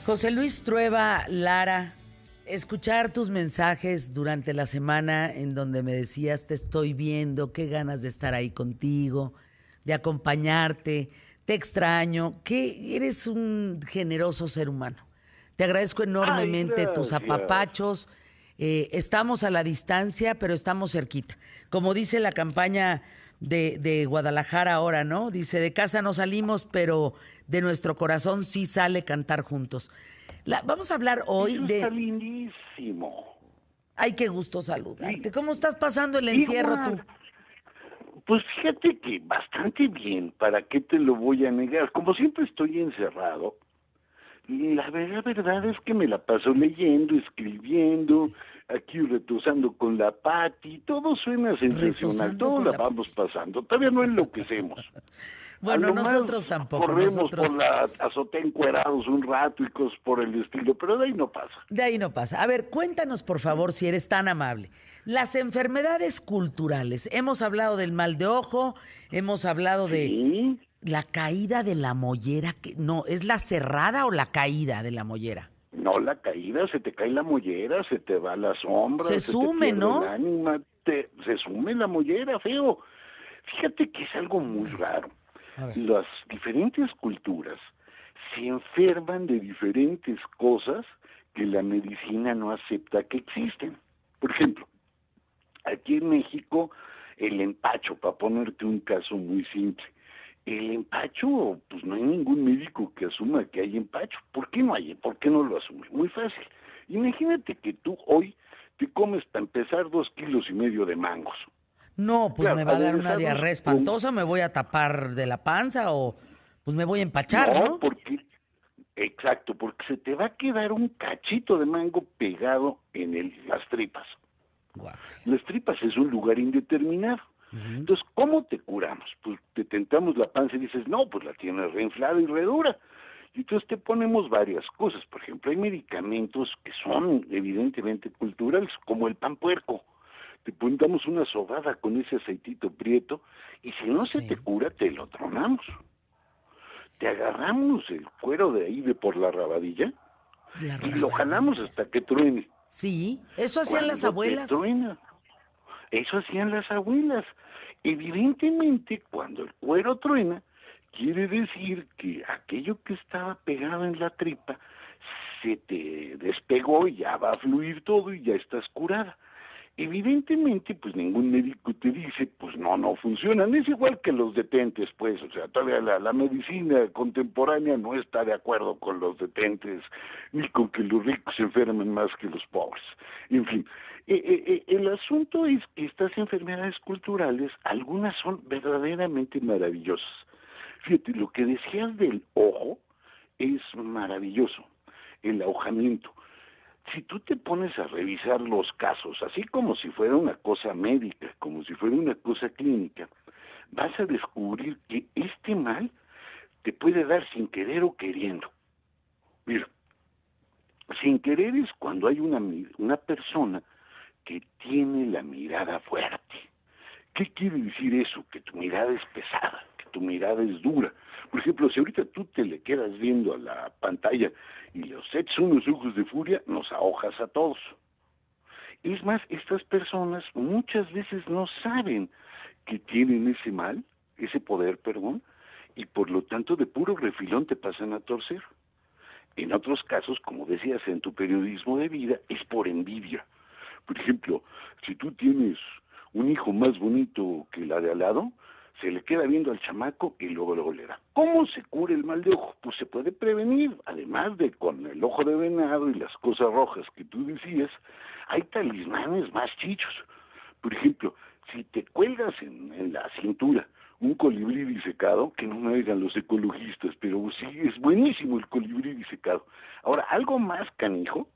José Luis Trueba Lara, escuchar tus mensajes durante la semana en donde me decías, te estoy viendo, qué ganas de estar ahí contigo, de acompañarte, te extraño, que eres un generoso ser humano. Te agradezco Ay, enormemente tus gracias. apapachos. Estamos a la distancia, pero estamos cerquita. Como dice la campaña de Guadalajara ahora, ¿no? Dice, de casa no salimos, pero de nuestro corazón sí sale cantar juntos. Vamos a hablar hoy Eso está de... lindísimo. Ay, qué gusto Y, saludarte. ¿Cómo estás pasando el encierro tú? igual, pues fíjate que bastante bien, ¿para qué te lo voy a negar? Como siempre estoy encerrado, la verdad es que me la paso leyendo, escribiendo, aquí retosando con la Pati, todo suena sensacional, Retosando todo con la la... vamos pasando, todavía no enloquecemos. A Bueno, lo más nosotros tampoco, corremos por nosotros... la azotea encuerados un rato y cosas por el estilo, pero de ahí no pasa. De ahí no pasa. A ver, cuéntanos, por favor, si eres tan amable. Las enfermedades culturales. Hemos hablado del mal de ojo, hemos hablado de Sí, la caída de la mollera. Que, no, ¿es la cerrada o la caída de la mollera? no la caída, se te cae la mollera, se te va la sombra, Se se te sume, pierde el ¿no? ánima, se sume la mollera, feo. Fíjate que es algo muy raro. A ver. Las diferentes culturas se enferman de diferentes cosas que la medicina no acepta que existen. Por ejemplo, aquí en México, el empacho, para ponerte un caso muy simple, el empacho, pues no hay ningún médico que asuma que hay empacho. ¿Por qué no hay? ¿Por qué no lo asume? Muy fácil. Imagínate que tú hoy te comes para empezar 2,5 kilos de mangos. No, pues Claro, me va a dar una aderezados diarrea con... espantosa, me voy a tapar de la panza o pues me voy a empachar, No, ¿no? porque... Exacto, porque se te va a quedar un cachito de mango pegado en las tripas. Guácala. Las tripas es un lugar indeterminado. Ujú. Entonces, ¿cómo te curamos? Pues te tentamos la panza y dices, no, pues la tienes reinflada y redura. Y entonces te ponemos varias cosas. Por ejemplo, hay medicamentos que son evidentemente culturales, como el pan puerco. Te ponemos una sobada con ese aceitito prieto y si no se te Sí. cura, te lo tronamos. Te agarramos el cuero de ahí de por la rabadilla La y lo jalamos rabadilla. hasta que truene. Sí, eso hacían las Cuando te abuelas. truena, eso hacían las abuelas. Evidentemente, cuando el cuero truena, quiere decir que aquello que estaba pegado en la tripa se te despegó y ya va a fluir todo y ya estás curada. Evidentemente, pues ningún médico te dice, pues no funcionan. Es igual que los detentes, pues, o sea, todavía la medicina contemporánea no está de acuerdo con los detentes, ni con que los ricos se enfermen más que los pobres. En fin, el asunto es que estas enfermedades culturales, algunas son verdaderamente maravillosas. Fíjate, lo que decías del ojo es maravilloso, el ahojamiento. Si tú te pones a revisar los casos, así como si fuera una cosa médica, como si fuera una cosa clínica, vas a descubrir que este mal te puede dar sin querer o queriendo. Mira, sin querer es cuando hay una persona que tiene la mirada fuerte. ¿Qué quiere decir eso? Que tu mirada es pesada, que tu mirada es dura. Por ejemplo, si ahorita tú te le quedas viendo a la pantalla y los echas unos ojos de furia, nos ahojas a todos. Es más, estas personas muchas veces no saben que tienen ese mal, ese poder, perdón, y por lo tanto de puro refilón te pasan a torcer. En otros casos, como decías en tu periodismo de vida, es por envidia. Por ejemplo, si tú tienes un hijo más bonito que la de al lado, se le queda viendo al chamaco y luego le da. ¿Cómo se cura el mal de ojo? Pues se puede prevenir, además de con el ojo de venado y las cosas rojas que tú decías, hay talismanes más chichos. Por ejemplo, si te cuelgas en la cintura un colibrí disecado, que no me digan los ecologistas, pero sí, es buenísimo el colibrí disecado. Ahora, algo más canijo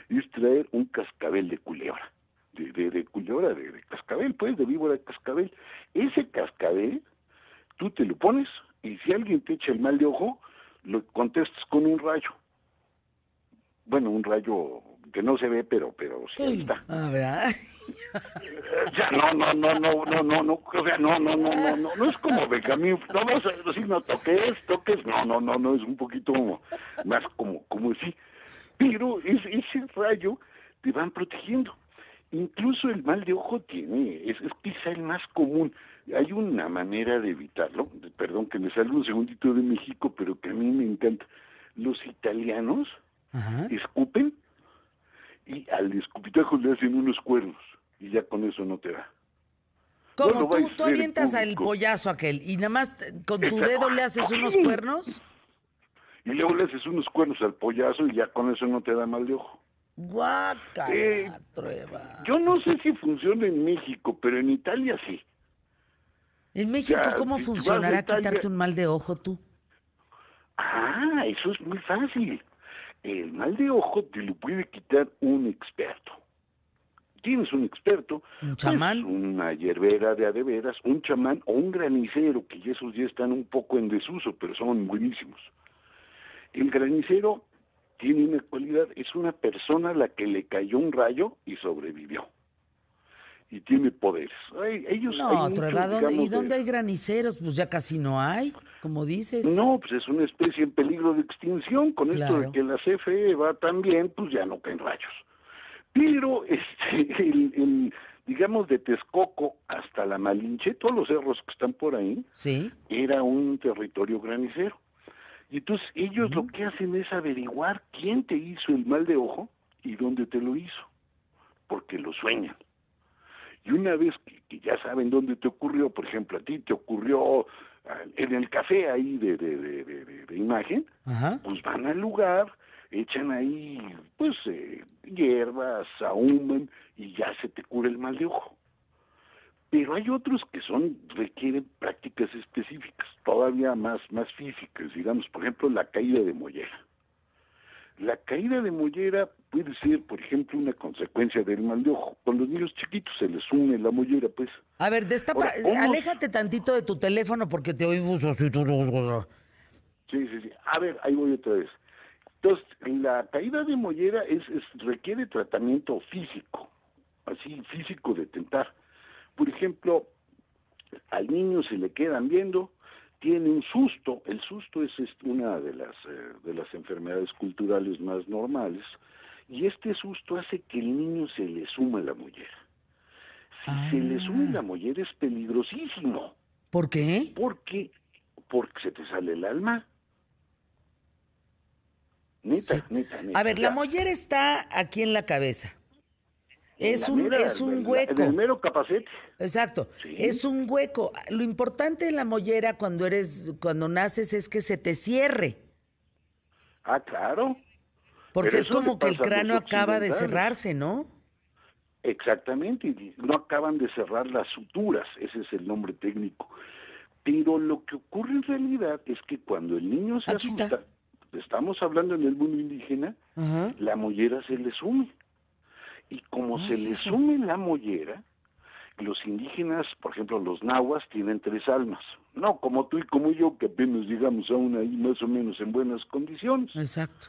es traer un cascabel de culebra, de culebra, de cascabel, pues, de víbora de cascabel. Ese cascabel, tú te lo pones y si alguien te echa el mal de ojo, lo contestas con un rayo. Bueno, un rayo que no se ve, pero sí ahí Uy, está. a ver. O sea, no, o sea, no es como Benjamín, no vas a decir, no toques, no, es un poquito más como así, pero ese rayo te van protegiendo. Incluso el mal de ojo es quizá el más común. Hay una manera de evitarlo, perdón que me salga un segundito de México, pero que a mí me encanta. Los italianos Ajá. escupen y al escupitajo le hacen unos cuernos y ya con eso no te da. No ¿Cómo? lo vais ¿Tú a hacer en avientas al público. pollazo aquel y nada más con tu Exacto. dedo le haces unos cuernos? Y luego le haces unos cuernos al pollazo y ya con eso no te da mal de ojo. Eh, Guácala, Trueba. yo no sé si funciona en México, pero en Italia sí. En O México, sea, ¿cómo si vas a funcionará Italia... quitarte un mal de ojo tú? Eso es muy fácil. El mal de ojo te lo puede quitar un experto. Tienes un experto, ¿Un pues chamán? una hierbera de a de veras, un chamán o un granicero, que ya esos ya están un poco en desuso, pero son buenísimos. El granicero tiene una cualidad, es una persona a la que le cayó un rayo y sobrevivió. Y tiene poderes. Hay No, Trueba, muchos, ¿y digamos, dónde hay graniceros? Pues ya casi no hay, como dices. No, pues es una especie en peligro de extinción. Con esto de Claro. que la CFE va tan bien, pues ya no caen rayos. Pero, digamos, de Texcoco hasta la Malinche, todos los cerros que están por ahí, ¿Sí? era un territorio granicero. Y entonces ellos lo Ujú. que hacen es averiguar quién te hizo el mal de ojo y dónde te lo hizo, porque lo sueñan. Y una vez que ya saben dónde te ocurrió, por ejemplo, a ti te ocurrió en el café ahí de imagen, Ajá. pues van al lugar, echan ahí, pues, hierbas, ahuman y ya se te cura el mal de ojo. Pero hay otros que requieren prácticas específicas, todavía más físicas, digamos, por ejemplo, la caída de mollera. La caída de mollera puede ser, por ejemplo, una consecuencia del mal de ojo. Con los niños chiquitos se les une la mollera, pues. A ver, destapa, Ahora, ¿cómo? aléjate tantito de tu teléfono porque te oímos así. Sí. A ver, ahí voy otra vez. Entonces, la caída de mollera requiere tratamiento físico, así físico de tentar. Por ejemplo, al niño se le quedan viendo, tiene un susto. El susto es una de las enfermedades culturales más normales, y este susto hace que el niño se le suma la mollera. Si se le suma la Ah, mollera es peligrosísimo, ¿por qué? porque se te sale el alma. Sí. A Neta, ver, o la sea, mollera está aquí en la cabeza. en Es un en el hueco. mero capacete, Exacto. ¿sí? Es un hueco. Lo importante de la mollera cuando naces es que se te cierre. Claro, Porque pero es eso le como que el pasa a los cráneo acaba de occidentales. cerrarse, ¿no? Exactamente, y no acaban de cerrar las suturas, ese es el nombre técnico. Pero lo que ocurre en realidad es que cuando el niño se Aquí está. asusta, estamos hablando en el mundo indígena, Ajá. la mollera se le sume. Y como se Ay, le hijo. sume la mollera, los indígenas, por ejemplo, los nahuas, tienen 3 almas. No como tú y como yo, que apenas llegamos aún ahí más o menos en buenas condiciones. Exacto.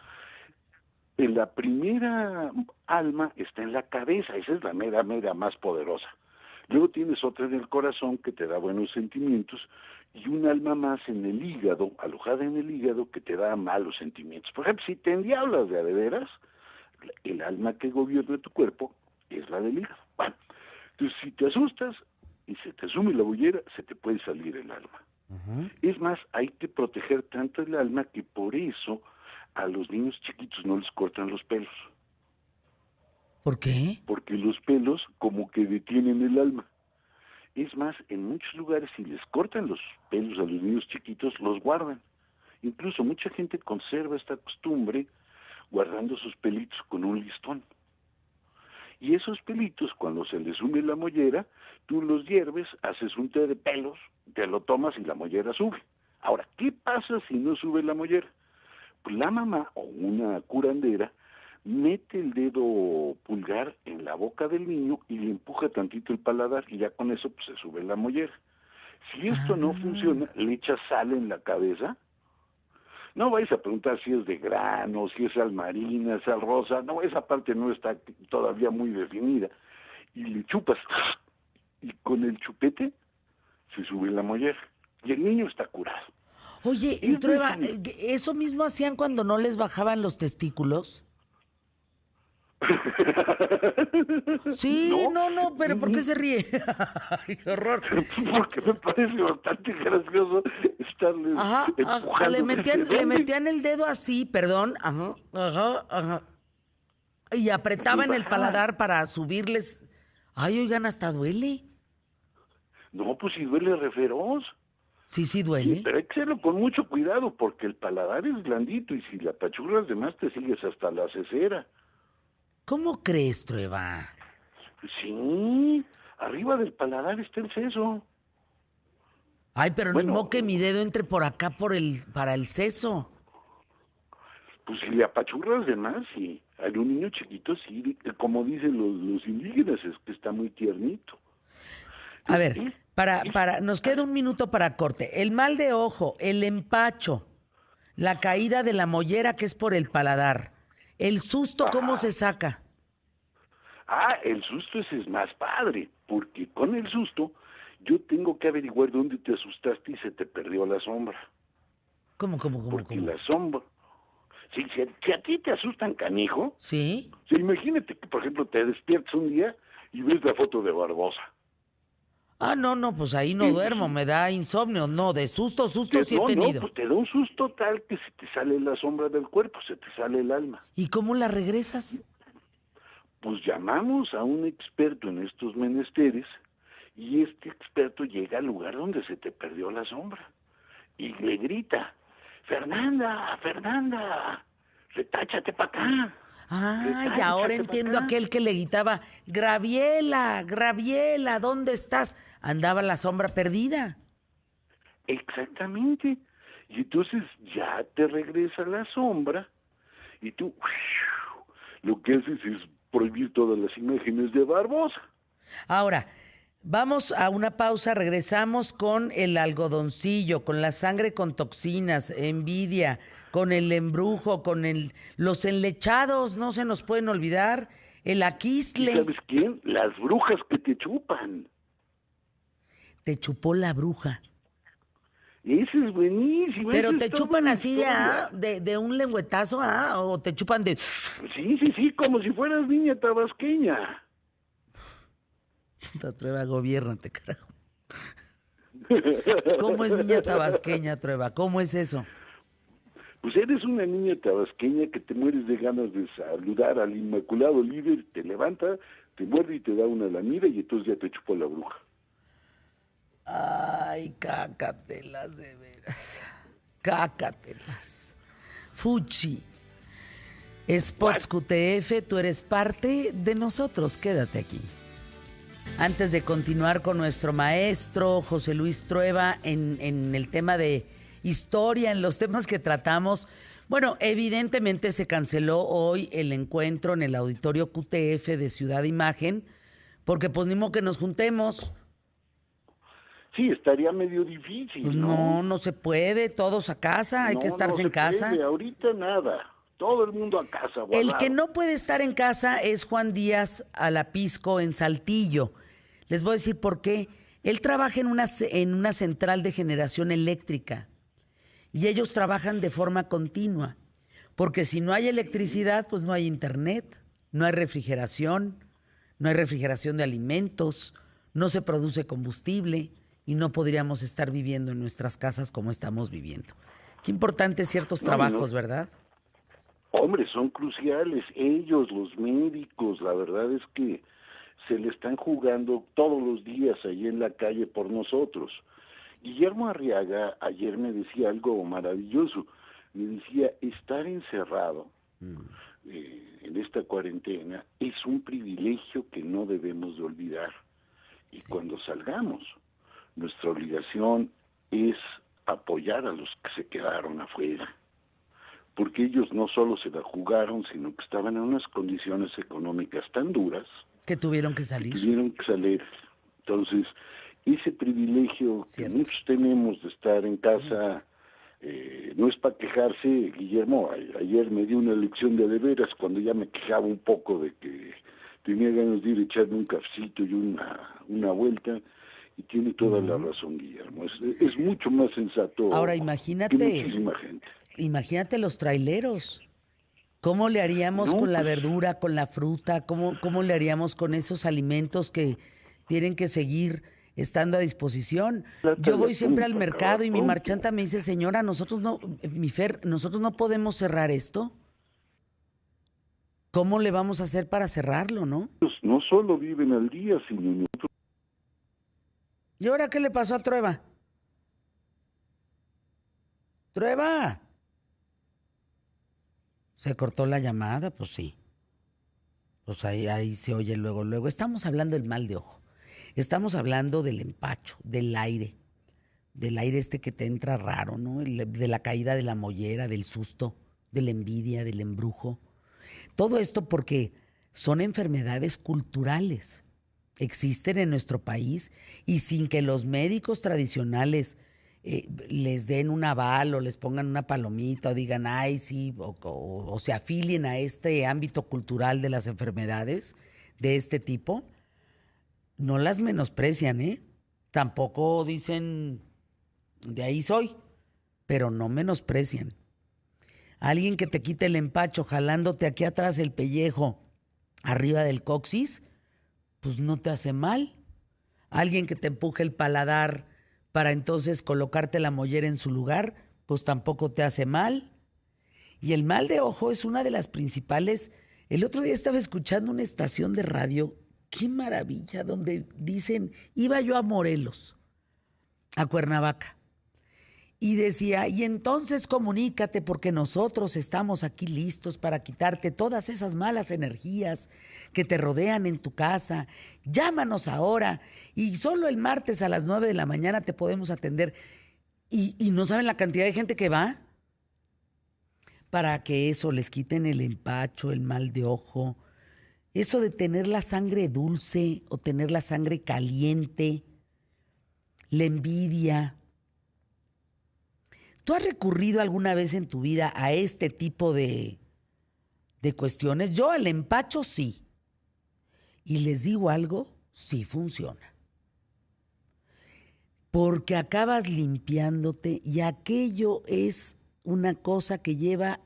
En la primera alma está en la cabeza, esa es la mera más poderosa. Luego tienes otra en el corazón que te da buenos sentimientos y un alma más en el hígado, alojada en el hígado, que te da malos sentimientos. Por ejemplo, si te endiablas de a de veras, el alma que gobierna tu cuerpo es la del hígado. Bueno, entonces si te asustas y se te sume la bollera, se te puede salir el alma. Ajá. Es más, hay que proteger tanto el alma que por eso a los niños chiquitos no les cortan los pelos, ¿Por qué? porque los pelos como que detienen el alma. Es más, en muchos lugares si les cortan los pelos a los niños chiquitos, los guardan. Incluso mucha gente conserva esta costumbre guardando sus pelitos con un listón. Y esos pelitos, cuando se les une la mollera, tú los hierves, haces un té de pelos, te lo tomas y la mollera sube. Ahora, ¿qué pasa si no sube la mollera? Pues la mamá o una curandera mete el dedo pulgar en la boca del niño y le empuja tantito el paladar y ya con eso pues se sube la mollera. Si esto no Ah. funciona, le echa sal en la cabeza No vais a preguntar si es de grano, si es sal marina, sal rosa, no, esa parte no está todavía muy definida. Y le chupas, y con el chupete se sube la mollera, y el niño está curado. Oye, Esto es Trueba, un... ¿eso mismo hacían cuando no les bajaban los testículos? Sí, No, no, pero ¿por qué se ríe? Ay, qué horror. porque me parece bastante gracioso estarles O empujando le desde dónde. metían el dedo así, perdón, ajá, y Les apretaban el bajaban. paladar para subirles. Ay, oigan, hasta duele. No, pues si duele re feroz. Sí, sí Sí, duele. pero hay que hacerlo con mucho cuidado porque el paladar es blandito y si la apachurras de más te sigues hasta la cesera. ¿Cómo crees, Trueba? Sí, arriba del paladar está el seso. Ay, pero ni Bueno, modo que mi dedo entre por acá para el seso. pues si le apachurras de más, sí. A un niño chiquito, sí, como dicen los indígenas, es que está muy tiernito. A Es, ver, es, es- nos queda un minuto para corte. El mal de ojo, el empacho, la caída de la mollera que es por el paladar, el susto, ¿cómo ajá. se saca? El susto ese es más padre, porque con el susto yo tengo que averiguar dónde te asustaste y se te perdió la sombra. Porque ¿Cómo? la sombra, si a ti te asustan canijo, ¿Sí? o sea, imagínate que, por ejemplo, te despiertas un día y ves la foto de Barbosa. No, pues ahí no Y, duermo, me da insomnio. No, de susto sí he tenido. pues te da un susto tal que se te sale la sombra del cuerpo, se te sale el alma. ¿Y cómo la regresas? Pues llamamos a un experto en estos menesteres y este experto llega al lugar donde se te perdió la sombra y le grita, Fernanda, retáchate para acá, Y ahora retáchate para entiendo acá. aquel que le gritaba, Graviela, ¿dónde estás? Andaba la sombra perdida. Exactamente. Y entonces ya te regresa la sombra y tú lo que haces es prohibir todas las imágenes de Barbosa. Ahora, vamos a una pausa, regresamos con el algodoncillo, con la sangre con toxinas, envidia, con el embrujo, los enlechados, no se nos pueden olvidar, el ¿Y aquistle. sabes quién? Las brujas que te chupan. Te chupó la bruja. Ese es buenísimo, Pero esa es te toda chupan una así, historia. de un lengüetazo, o te chupan de... Sí, como si fueras niña tabasqueña. Puta, Trueba, gobiérnate, carajo. ¿Cómo es niña tabasqueña, Trueba? ¿Cómo es eso? Pues eres una niña tabasqueña que te mueres de ganas de saludar al inmaculado líder, te levanta, te muerde y te da una lamida y entonces ya te chupó la bruja. Ay, cácatelas de veras. Cácatelas. Fuchi. Spots QTF, tú eres parte de nosotros. Quédate aquí. Antes de continuar con nuestro maestro José Luis Trueba en el tema de historia, en los temas que tratamos, bueno, evidentemente se canceló hoy el encuentro en el auditorio QTF de Ciudad Imagen, porque pues ni modo que nos juntemos. Sí, estaría medio difícil, Pues ¿no? no se puede, todos a casa, hay que No estarse en se casa. puede, ahorita nada. Todo el mundo a casa, El que guardado. no puede estar en casa es Juan Díaz Alapisco en Saltillo. Les voy a decir por qué. Él trabaja en una central de generación eléctrica y ellos trabajan de forma continua, porque si no hay electricidad, pues no hay internet, no hay refrigeración de alimentos, no se produce combustible y no podríamos estar viviendo en nuestras casas como estamos viviendo. Qué importantes ciertos No, y no, trabajos, ¿verdad? hombre, son cruciales. Ellos, los médicos, la verdad es que se le están jugando todos los días ahí en la calle por nosotros. Guillermo Arriaga ayer me decía algo maravilloso. Me decía, estar encerrado en esta cuarentena es un privilegio que no debemos de olvidar. Y cuando salgamos, nuestra obligación es apoyar a los que se quedaron afuera. Porque ellos no solo se la jugaron, sino que estaban en unas condiciones económicas tan duras Que tuvieron que que salir. tuvieron que salir. Entonces, ese privilegio que Cierto. muchos tenemos de estar en casa No es para quejarse, Guillermo. Ayer me dio una lección de veras cuando ya me quejaba un poco de que tenía ganas de ir a echarme un cafecito y una vuelta, y tiene toda la razón, Guillermo. Es mucho más sensato Ahora que muchísima gente. imagínate los traileros. ¿Cómo le haríamos No, con la pues, verdura, con la fruta? ¿Cómo le haríamos con esos alimentos que tienen que seguir estando a disposición? plata Yo de voy siempre atún al para acabar mercado y mi pronto. marchanta me dice, señora, nosotros no, mi Fer, nosotros no podemos cerrar esto. ¿Cómo le vamos a hacer para cerrarlo, no? Pues, no solo viven al día, sino en otro. ¿Y ahora qué le pasó a Trueba? ¡Trueba! ¿Se cortó la llamada? Pues sí. Pues ahí se oye luego, luego. Estamos hablando del mal de ojo. Estamos hablando del empacho, del aire este que te entra raro, ¿no? De la caída de la mollera, del susto, de la envidia, del embrujo. Todo esto porque son enfermedades culturales. Existen en nuestro país y sin que los médicos tradicionales les den un aval o les pongan una palomita o digan, ay, sí, o se afilien a este ámbito cultural de las enfermedades de este tipo, no las menosprecian, ¿eh? Tampoco dicen, de ahí soy, pero no menosprecian. Alguien que te quite el empacho jalándote aquí atrás el pellejo, arriba del coxis, pues no te hace mal. Alguien que te empuje el paladar para entonces colocarte la mollera en su lugar, pues tampoco te hace mal. Y el mal de ojo es una de las principales. El otro día estaba escuchando una estación de radio, qué maravilla, donde dicen, iba yo a Morelos, a Cuernavaca, y decía, y entonces comunícate porque nosotros estamos aquí listos para quitarte todas esas malas energías que te rodean en tu casa. Llámanos ahora y solo el martes a las 9 de la mañana te podemos atender. Y no saben la cantidad de gente que va para que eso les quiten el empacho, el mal de ojo, eso de tener la sangre dulce o tener la sangre caliente, la envidia. ¿Tú has recurrido alguna vez en tu vida a este tipo de cuestiones? Yo al empacho sí. Y les digo algo, sí funciona. Porque acabas limpiándote y aquello es una cosa que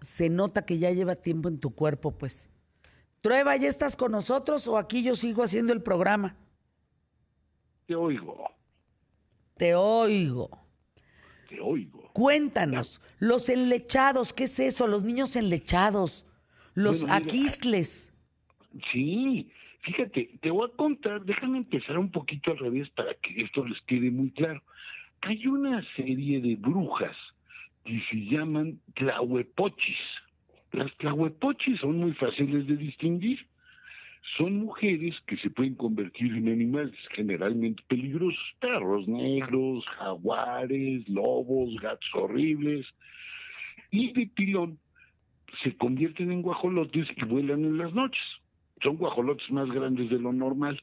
se nota que ya lleva tiempo en tu cuerpo, pues. Trueba, ¿ya estás con nosotros o aquí yo sigo haciendo el programa? Te oigo, Te oigo. te oigo. Cuéntanos, los enlechados, ¿qué es eso? Los niños enlechados, los Bueno, mira, aquistles. sí, fíjate, te voy a contar, déjame empezar un poquito al revés para que esto les quede muy claro. Hay una serie de brujas que se llaman tlahuepochis. Las tlahuepochis son muy fáciles de distinguir. Son mujeres que se pueden convertir en animales generalmente peligrosos, perros negros, jaguares, lobos, gatos horribles, y de pilón se convierten en guajolotes y vuelan en las noches. Son guajolotes más grandes de lo normal.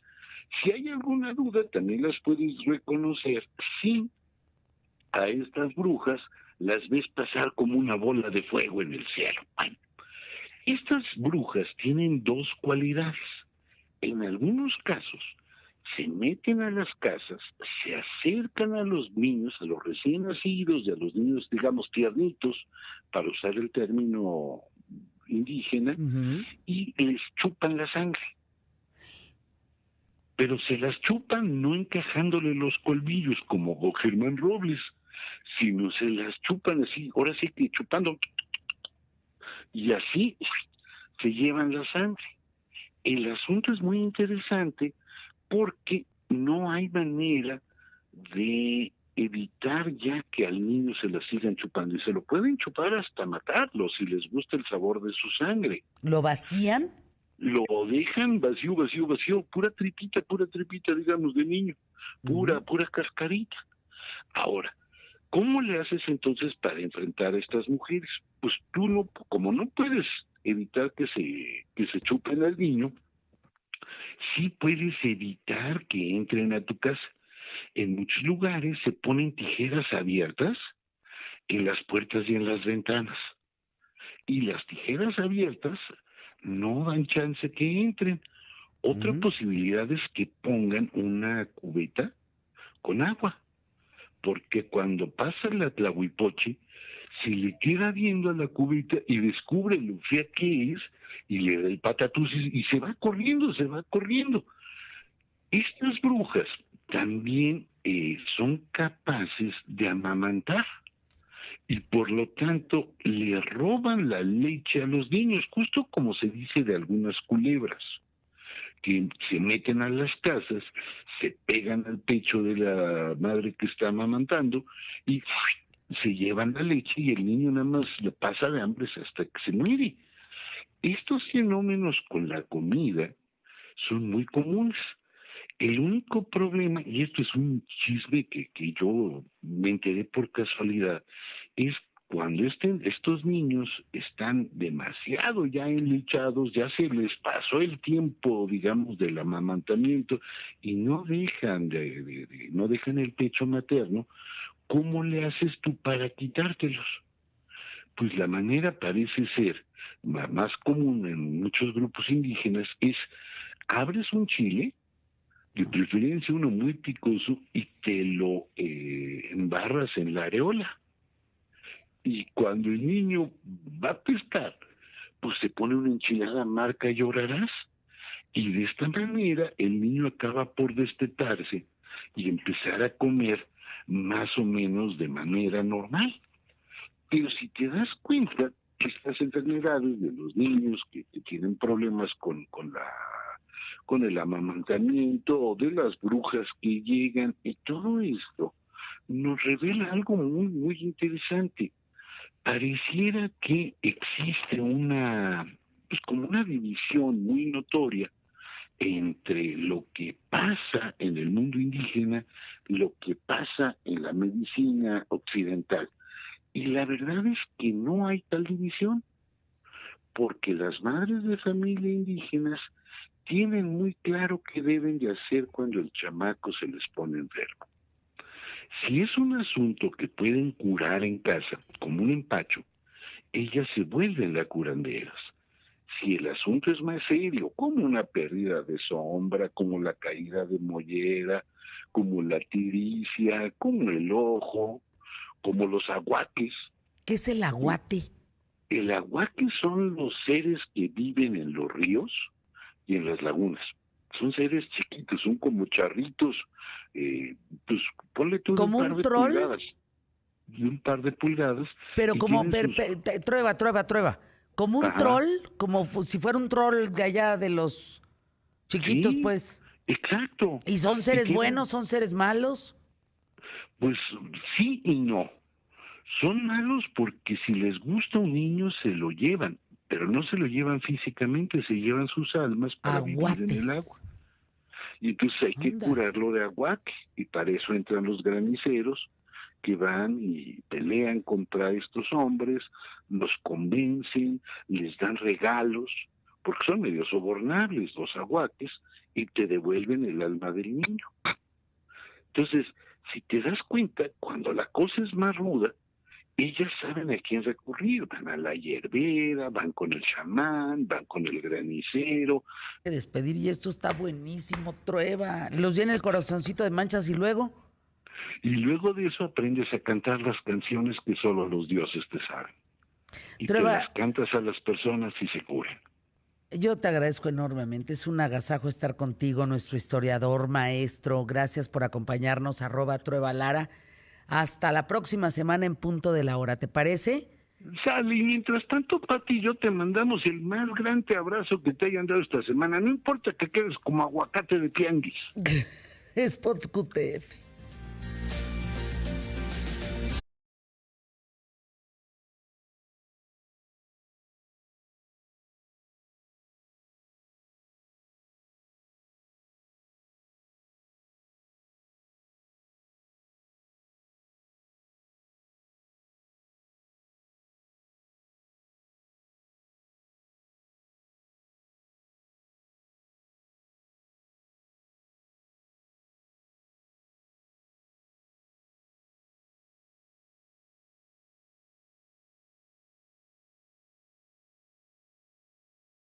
Si hay alguna duda, también las puedes reconocer si a estas brujas las ves pasar como una bola de fuego en el cielo. Bueno, estas brujas tienen dos cualidades. En algunos casos, se meten a las casas, se acercan a los niños, a los recién nacidos y a los niños, digamos, tiernitos, para usar el término indígena, Ujú. y les chupan la sangre. Pero se las chupan no encajándole los colmillos como Germán Robles, sino se las chupan así, ahora sí que chupando, y así se llevan la sangre. El asunto es muy interesante porque no hay manera de evitar ya que al niño se la sigan chupando, y se lo pueden chupar hasta matarlo si les gusta el sabor de su sangre. ¿Lo vacían? Lo dejan vacío, vacío, vacío, pura tripita, digamos, de niño, Ujú. pura cascarita. Ahora, ¿cómo le haces entonces para enfrentar a estas mujeres? Pues tú no, como no puedes evitar que se chupen al niño, sí puedes evitar que entren a tu casa. En muchos lugares se ponen tijeras abiertas en las puertas y en las ventanas. Y las tijeras abiertas no dan chance que entren. Otra posibilidad es que pongan una cubeta con agua, porque cuando pasa la tlahuipochi, se le queda viendo a la cubeta y descubre lo fea que es, y le da el patatusis y se va corriendo, se va corriendo. Estas brujas también son capaces de amamantar y por lo tanto le roban la leche a los niños, justo como se dice de algunas culebras, que se meten a las casas, se pegan al pecho de la madre que está amamantando y se llevan la leche y el niño nada más le pasa de hambre hasta que se muere. Estos fenómenos con la comida son muy comunes. El único problema, y esto es un chisme que yo me enteré por casualidad, es cuando estos niños están demasiado ya enlechados, ya se les pasó el tiempo, digamos, del amamantamiento y no dejan no dejan el pecho materno, ¿cómo le haces tú para quitártelos? Pues la manera parece ser más común en muchos grupos indígenas es abres un chile, de preferencia uno muy picoso, y te lo embarras en la areola. Y cuando el niño va a pescar, pues se pone una enchilada marca Llorarás. Y de esta manera el niño acaba por destetarse y empezar a comer más o menos de manera normal. Pero si te das cuenta, estas enfermedades de los niños que tienen problemas con el amamantamiento o de las brujas que llegan y todo esto nos revela algo muy, muy interesante. Pareciera que existe como una división muy notoria entre lo que pasa en el mundo indígena y lo que pasa en la medicina occidental. Y la verdad es que no hay tal división, porque las madres de familia indígenas tienen muy claro qué deben de hacer cuando el chamaco se les pone enfermo. Si es un asunto que pueden curar en casa, como un empacho, ellas se vuelven las curanderas. Si el asunto es más serio, como una pérdida de sombra, como la caída de mollera, como la tiricia, como el ojo, como los aguaques. ¿Qué es el aguate? El aguaque son los seres que viven en los ríos y en las lagunas. Son seres chiquitos, son como charritos, pues ponle tú ¿Como un par un de troll? pulgadas. De un par de pulgadas. Pero como, trueba. Como un troll, como si fuera un troll de allá de los chiquitos, Sí, pues. exacto. ¿Y son seres buenos, son seres malos? Pues sí y no. Son malos porque si les gusta un niño se lo llevan, pero no se lo llevan físicamente, se llevan sus almas para vivir en el agua. Y entonces hay que curarlo de aguaque, y para eso entran los graniceros, que van y pelean contra estos hombres, los convencen, les dan regalos, porque son medio sobornables los aguaques, y te devuelven el alma del niño. Entonces, si te das cuenta, cuando la cosa es más ruda, ellas saben a quién recurrir, van a la hierbera, van con el chamán, van con el granicero. Despedir, y esto está buenísimo, Trueba. Los llena el corazoncito de manchas y luego... Y luego de eso aprendes a cantar las canciones que solo los dioses te saben. Y Trueba, te las cantas a las personas y se curan. Yo te agradezco enormemente. Es un agasajo estar contigo, nuestro historiador, maestro. Gracias por acompañarnos, @TruebaLara. Hasta la próxima semana en punto de la hora, ¿te parece? Sale, y mientras tanto, Pati y yo te mandamos el más grande abrazo que te hayan dado esta semana. No importa que quedes como aguacate de tianguis. Spots QTF.